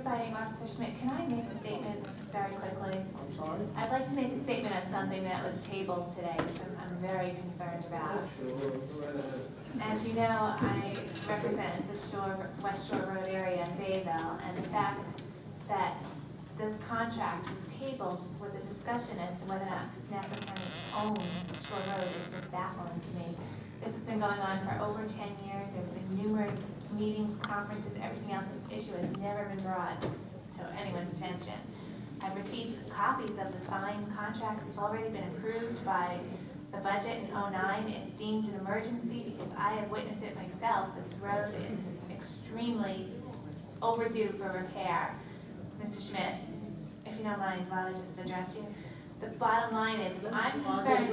exciting, Officer Schmidt. Can I make a statement just very quickly? I'm sorry? I'd like to make a statement on something that was tabled today, which I'm very concerned about. As you know, I represent the West Shore Road area in Bayville, and the fact that this contract was tabled with a discussion as to whether or not Nassau County owns Shore Road is just baffling to me. This has been going on for over 10 years. There's been numerous meetings, conferences, everything else. This issue has never been brought to anyone's attention. I've received copies of the signed contracts. It's already been approved by the budget in '09. It's deemed an emergency because I have witnessed it myself. This road is extremely overdue for repair. Mr. Schmidt, if you don't mind, while I just address you. The bottom line is, I'm concerned.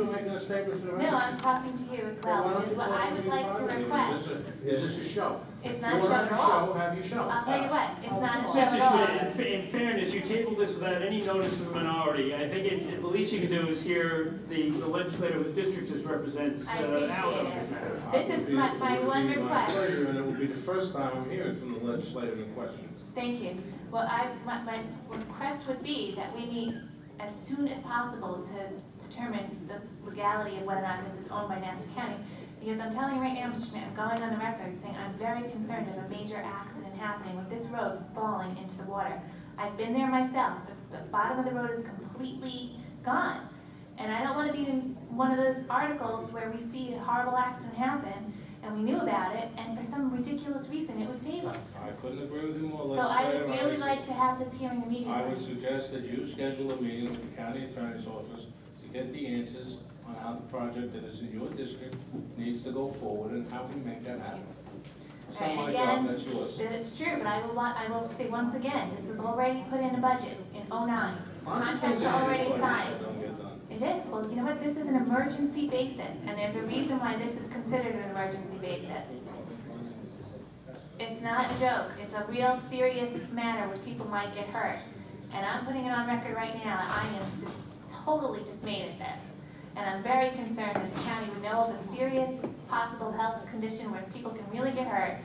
No, I'm talking to you as well. Is what I would like to request. Is this a show? It's not a show at all. Have you shown? I'll tell you what, it's not a show at all. Mr. Schmidt, in fairness, you tabled this without any notice of the minority. I think the least you can do is hear the legislator whose district this represents I out appreciate on this matter. it. This is my one request. My pleasure, and it will be the first time I'm hearing from the legislator in question. Thank you. Well, my request would be that we meet as soon as possible to determine the legality of whether or not this is owned by Nassau County. Because I'm telling you right now, Mr. Schmidt, I'm going on the record saying I'm very concerned of a major accident happening with this road falling into the water. I've been there myself. The bottom of the road is completely gone. And I don't want to be in one of those articles where we see a horrible accident happen and we knew about it, and for some ridiculous reason it was tabled. I couldn't agree with you more, So I legislator. would really like to have this hearing immediately. I would suggest that you schedule a meeting with the county attorney's office to get the answers on how the project that is in your district needs to go forward and how we make that happen. It's not my job, that's yours. It's true, but I will say once again, this was already put in the budget in '09. Contracts are already signed. It is. Well, you know what? This is an emergency basis, and there's a reason why this is considered an emergency basis. It's not a joke. It's a real serious matter where people might get hurt. And I'm putting it on record right now. I am just totally dismayed at this. And I'm very concerned that the county would know of a serious possible health condition where people can really get hurt,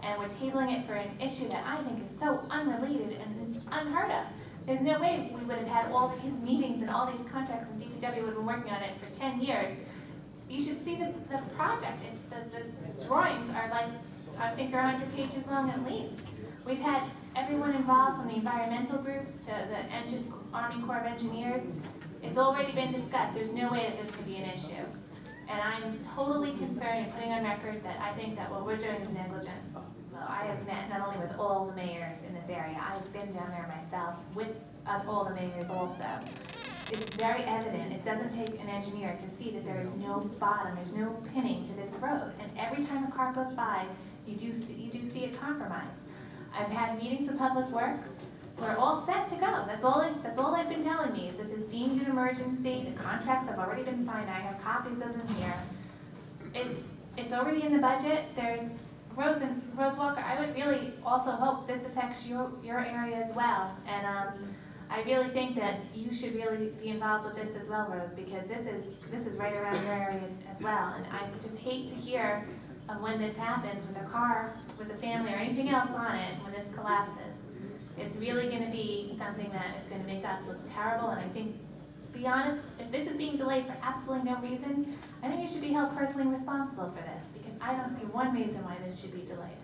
and we're tabling it for an issue that I think is so unrelated and unheard of. There's no way we would have had all these meetings and all these contracts, and DPW would have been working on it for 10 years. You should see the project. The drawings are like, I think they're 100 pages long at least. We've had everyone involved, from the environmental groups to the Army Corps of Engineers. It's already been discussed. There's no way that this could be an issue. And I'm totally concerned and putting on record that I think that what we're doing is negligent. I have met not only with all the mayors in this area, I've been down there myself with all the mayors also. It's very evident. It doesn't take an engineer to see that there is no bottom, there's no pinning to this road. And every time a car goes by, you do see it compromised. I've had meetings with Public Works. We're all set to go. That's all they've been telling me is this is deemed an emergency. The contracts have already been signed. I have copies of them here. It's already in the budget. There's Rose Walker, I would really also hope this affects your area as well. And I really think that you should really be involved with this as well, Rose, because this is right around your area as well. And I just hate to hear of when this happens with a car, with a family, or anything else on it when this collapses. It's really going to be something that is going to make us look terrible. And I think, to be honest, if this is being delayed for absolutely no reason, I think you should be held personally responsible for this, because I don't see one reason why this should be delayed.